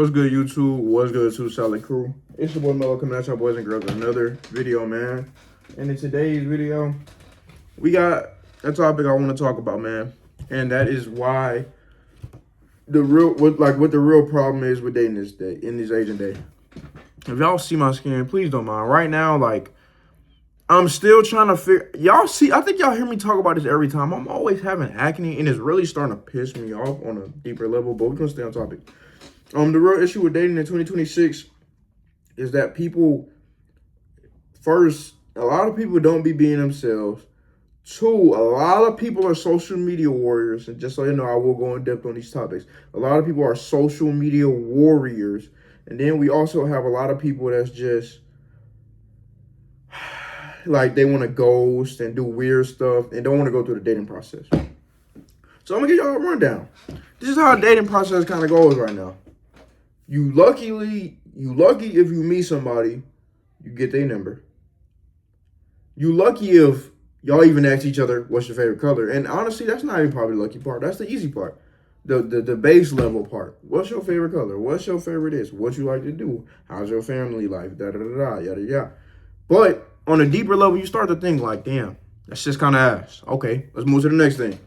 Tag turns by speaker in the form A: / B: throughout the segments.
A: What's good, YouTube? What's good, Two Solid Crew? It's your boy Mello coming at y'all boys and girls with another video, man. And in today's video, we got a topic I want to talk about, man. And that is why what the real problem is with dating this day, in this age and day. If y'all see my skin, please don't mind. Right now, I'm still trying to figure. Y'all see, I think y'all hear me talk about this every time. I'm always having acne, and it's really starting to piss me off on a deeper level. But we're gonna stay on topic. The real issue with dating in 2026 is that a lot of people don't be being themselves. Two, a lot of people are social media warriors. And just so you know, I will go in depth on these topics. A lot of people are social media warriors. And then we also have a lot of people that's just like they want to ghost and do weird stuff and don't want to go through the dating process. So I'm going to give y'all a rundown. This is how the dating process kind of goes right now. You lucky if you meet somebody, you get their number. You lucky if y'all even ask each other, what's your favorite color? And honestly, that's not even probably the lucky part. That's the easy part. The base level part. What's your favorite color? What's your favorite this? What you like to do? How's your family life? Da da da da, yada yada. But on a deeper level, you start to think like, damn, that's just kind of ass. Okay, let's move to the next thing.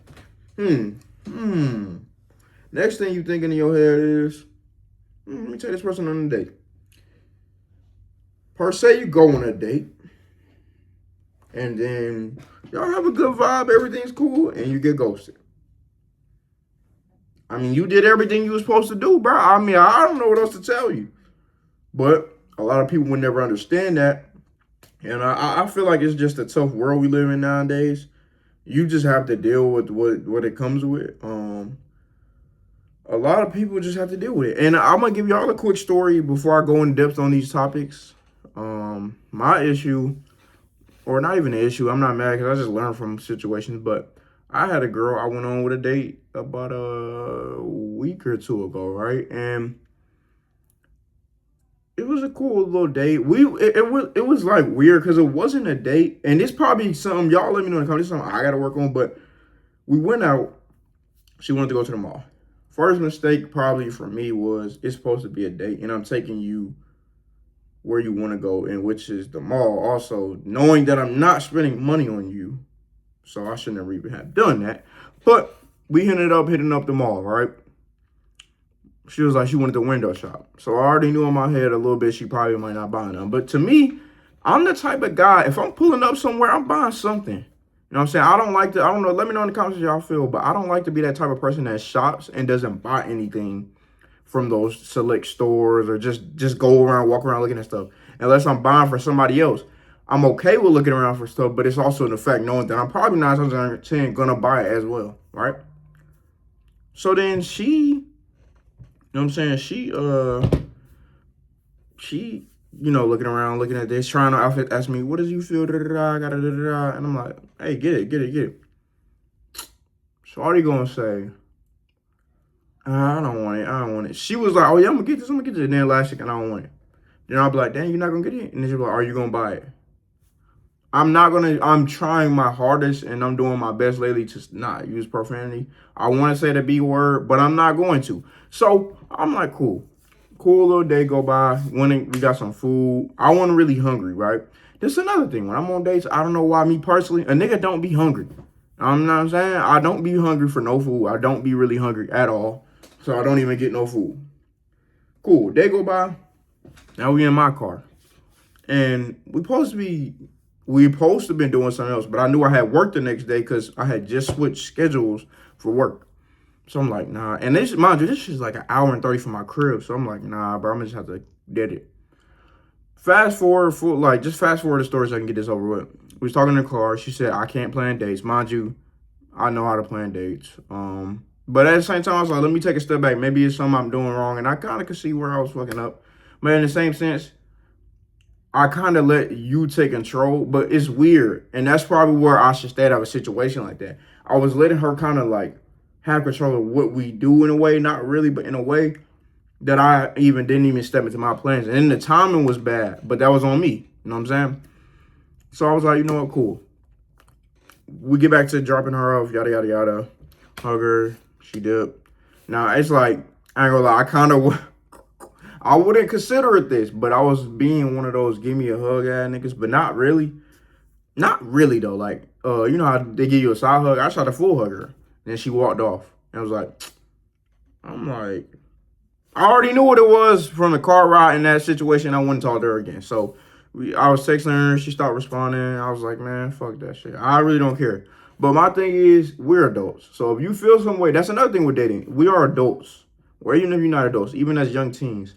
A: Next thing you thinking in your head is, let me take this person on a date. Per se, you go on a date, and then y'all have a good vibe, everything's cool, and you get ghosted. I mean, you did everything you were supposed to do, bro. I mean, I don't know what else to tell you. But a lot of people would never understand that. And I feel like it's just a tough world we live in nowadays. You just have to deal with what it comes with. A lot of people just have to deal with it. And I'm going to give y'all a quick story before I go in depth on these topics. My issue, or not even an issue, I'm not mad because I just learned from situations, but I had a girl I went on with a date about a week or two ago, right? And it was a cool little date. It was like weird because it wasn't a date. And it's probably something, y'all let me know in the comments, something I got to work on, but we went out. She wanted to go to the mall. First mistake probably for me was it's supposed to be a date and I'm taking you where you want to go, and which is the mall. Also, knowing that I'm not spending money on you, so I shouldn't have even have done that. But we ended up hitting up the mall, right? She was like, she wanted to window shop. So I already knew in my head a little bit she probably might not buy them. But to me, I'm the type of guy, if I'm pulling up somewhere, I'm buying something. You know what I'm saying? I don't know, let me know in the comments how y'all feel, but I don't like to be that type of person that shops and doesn't buy anything from those select stores or just go around, walk around looking at stuff. Unless I'm buying for somebody else. I'm okay with looking around for stuff, but it's also the fact knowing that I'm probably not gonna buy it as well, right? So then she, you know what I'm saying? She, looking around, looking at this, trying on outfit, ask me, what does you feel? Da, da, da, da, da, da. And I'm like, hey, get it. So all you gonna say, I don't want it. She was like, oh yeah, I'm gonna get this. And then last second, I don't want it. Then I'll be like, dang, you're not gonna get it? And then she'll be like, are you gonna buy it? I'm trying my hardest and I'm doing my best lately to not use profanity. I want to say the B word, but I'm not going to. So I'm like, cool little day go by. We got some food. I wasn't really hungry, right? That's another thing. When I'm on dates, I don't know why me personally, a nigga don't be hungry. I'm not saying I don't be hungry for no food. I don't be really hungry at all. So I don't even get no food. Cool. Day go by. Now we in my car. And we supposed to have been doing something else, but I knew I had work the next day because I had just switched schedules for work. So I'm like, nah. And this, mind you, this is like an hour and 30 from my crib. So I'm like, nah, bro, I'm gonna just have to get it. Fast forward the story so I can get this over with. We was talking in the car. She said, I can't plan dates. Mind you, I know how to plan dates. But at the same time, I was like, let me take a step back. Maybe it's something I'm doing wrong. And I kind of could see where I was fucking up. But in the same sense, I kind of let you take control, but it's weird. And that's probably where I should stay out of a situation like that. I was letting her kind of like have control of what we do in a way, not really, but in a way that I didn't even step into my plans. And then the timing was bad, but that was on me. You know what I'm saying? So I was like, you know what, cool. We get back to dropping her off, yada, yada, yada. Hug her, she dipped. Now, it's like, I ain't gonna lie, I kind of I wouldn't consider it this, but I was being one of those give me a hug ass niggas, but not really. Not really though. Like, you know how they give you a side hug? I shot a full hugger. Then she walked off. And I was like, I'm like, I already knew what it was from the car ride in that situation. I wouldn't talk to her again. So I was texting her. She stopped responding. I was like, man, fuck that shit. I really don't care. But my thing is, we're adults. So if you feel some way, that's another thing with dating. We are adults. Or even if you're not adults, even as young teens.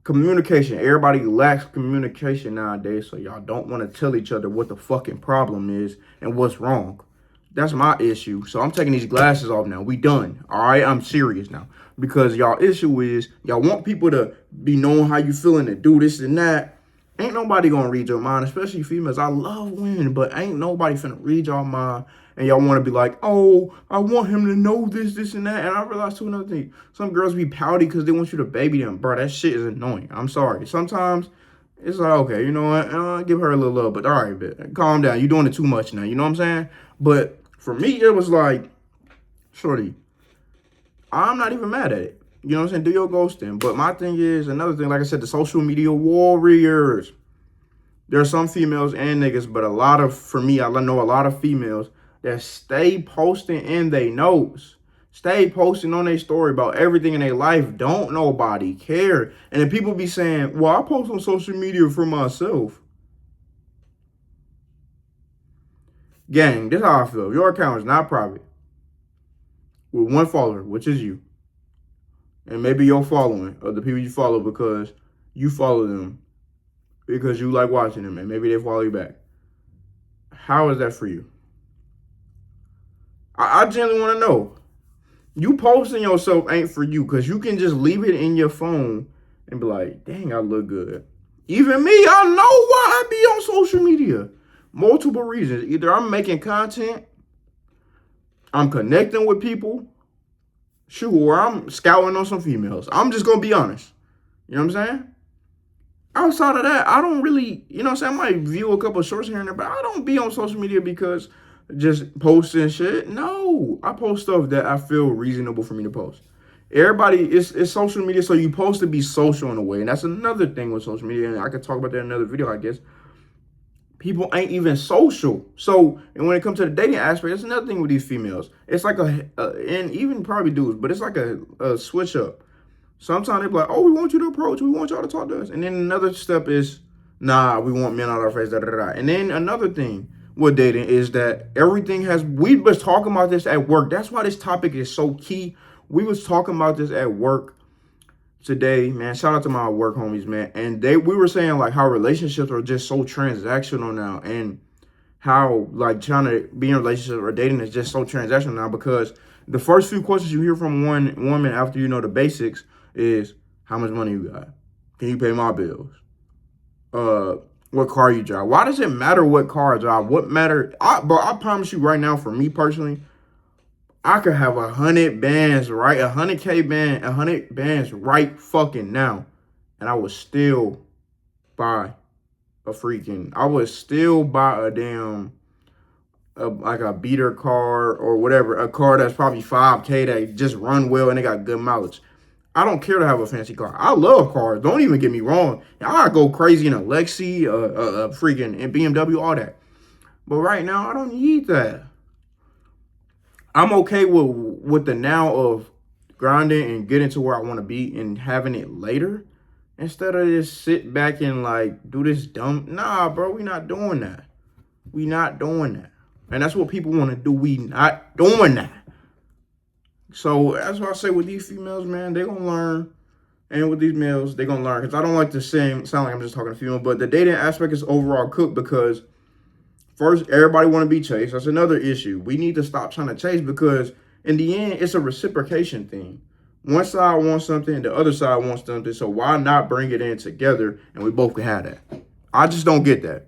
A: Communication. Everybody lacks communication nowadays, so y'all don't want to tell each other what the fucking problem is and what's wrong. That's my issue. So I'm taking these glasses off now. We done. All right, I'm serious now. Because y'all issue is y'all want people to be knowing how you feeling and do this and that. Ain't nobody gonna read your mind, especially females. I love women, but ain't nobody finna read your mind. And y'all want to be like, oh, I want him to know this, and that. And I realized too another thing. Some girls be pouty because they want you to baby them. Bro, that shit is annoying. I'm sorry. Sometimes it's like, okay, you know what? Give her a little love. But all right, but calm down. You're doing it too much now. You know what I'm saying? But for me, it was like, shorty, I'm not even mad at it. You know what I'm saying? Do your ghosting. But my thing is, another thing, like I said, the social media warriors. There are some females and niggas, but for me, I know a lot of females that stay posting in their notes. Stay posting on their story about everything in their life. Don't nobody care. And then people be saying, well, I post on social media for myself. Gang, this is how I feel. If your account is not private, with one follower, which is you, and maybe your following of the people you follow because you follow them because you like watching them, and maybe they follow you back. How is that for you? I genuinely want to know. You posting yourself ain't for you because you can just leave it in your phone and be like, dang, I look good. Even me, I know why I be on social media. Multiple reasons. Either I'm making content, I'm connecting with people, or I'm scouting on some females. I'm just going to be honest. You know what I'm saying? Outside of that, I don't really, you know what I'm saying? I might view a couple of shorts here and there, but I don't be on social media because just posting shit. No, I post stuff that I feel reasonable for me to post. Everybody, it's social media, so you're supposed to be social in a way. And that's another thing with social media. And I could talk about that in another video, I guess. People ain't even social. So, and when it comes to the dating aspect, that's another thing with these females. It's like and even probably dudes, but it's like a switch up. Sometimes they be like, oh, we want you to approach. We want y'all to talk to us. And then another step is, nah, we want men out our face, da, da, da. And then another thing with dating is that we was talking about this at work. That's why this topic is so key. We was talking about this at work today, man. Shout out to my work homies, man. And we were saying like how relationships are just so transactional now, and how like trying to be in a relationship or dating is just so transactional now, because the first few questions you hear from one woman after you know the basics is, how much money you got? Can you pay my bills? What car you drive? Why does it matter what car I drive? What matter? Bro, I promise you right now, for me personally, I could have 100 bands, right? 100K band, 100 bands right fucking now. And I would still buy a damn, like a beater car or whatever. A car that's probably 5K that just run well and they got good mileage. I don't care to have a fancy car. I love cars. Don't even get me wrong. I go crazy in a Lexi, freaking BMW, all that. But right now, I don't need that. I'm okay with the now of grinding and getting to where I want to be and having it later, instead of just sit back and like do this dumb. Nah, bro, we not doing that. We not doing that. And that's what people want to do. We not doing that. So that's why I say with these females, man, they gonna learn. And with these males, they gonna learn. Because I don't like to sound like I'm just talking to female, but the dating aspect is overall cooked because first, everybody want to be chased. That's another issue. We need to stop trying to chase, because in the end, it's a reciprocation thing. One side wants something, the other side wants something. So why not bring it in together and we both can have that? I just don't get that.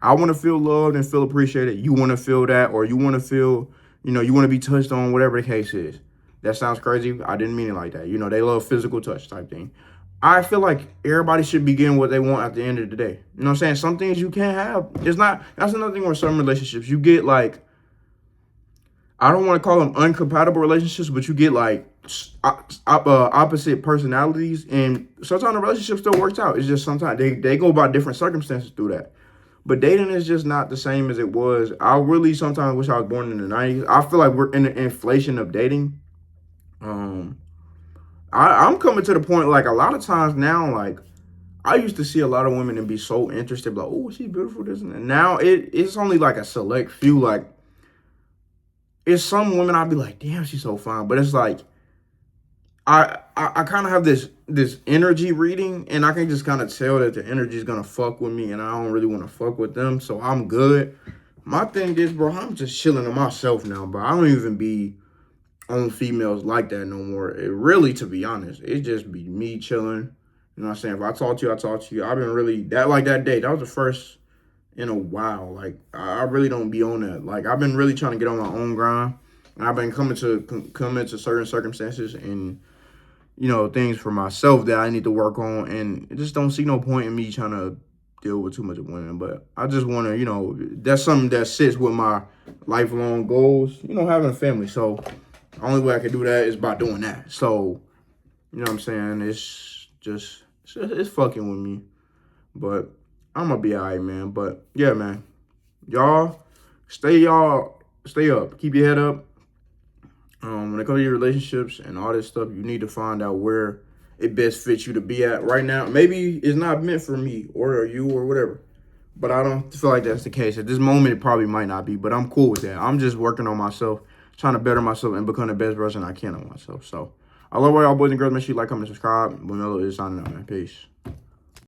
A: I want to feel loved and feel appreciated. You want to feel that, or you want to feel, you want to be touched on, whatever the case is. That sounds crazy. I didn't mean it like that. They love physical touch type thing. I feel like everybody should be getting what they want at the end of the day. You know what I'm saying? Some things you can't have. That's another thing with some relationships. You get like, I don't want to call them uncompatible relationships, but you get like opposite personalities, and sometimes the relationship still works out. It's just sometimes they go by different circumstances through that. But dating is just not the same as it was. I really sometimes wish I was born in the 90s. I feel like we're in the inflation of dating. Um, I'm coming to the point, like, a lot of times now, like, I used to see a lot of women and be so interested, like, oh, she's beautiful, this and that. Now it's only like a select few. Like, it's some women I'd be like, damn, she's so fine. But it's like I kind of have this energy reading, and I can just kind of tell that the energy is gonna fuck with me, and I don't really want to fuck with them, so I'm good. My thing is, bro, I'm just chilling to myself now, bro. I don't even be on females like that no more. It really, to be honest, it just be me chilling. You know what I'm saying? If I talk to you, I talk to you. I've been really that day. That was the first in a while. Like, I really don't be on that. Like, I've been really trying to get on my own grind, and I've been coming to certain circumstances and things for myself that I need to work on, and I just don't see no point in me trying to deal with too much of women. But I just want to, that's something that sits with my lifelong goals, having a family. So the only way I can do that is by doing that. So, you know what I'm saying? It's fucking with me. But I'm going to be all right, man. But yeah, man, y'all stay up. Keep your head up. When it comes to your relationships and all this stuff, you need to find out where it best fits you to be at right now. Maybe it's not meant for me or you or whatever, but I don't feel like that's the case. At this moment, it probably might not be, but I'm cool with that. I'm just working on myself, trying to better myself and become the best version I can of myself. So I love all y'all boys and girls. Make sure you like, comment, subscribe. Bonello is signing out, man. Peace.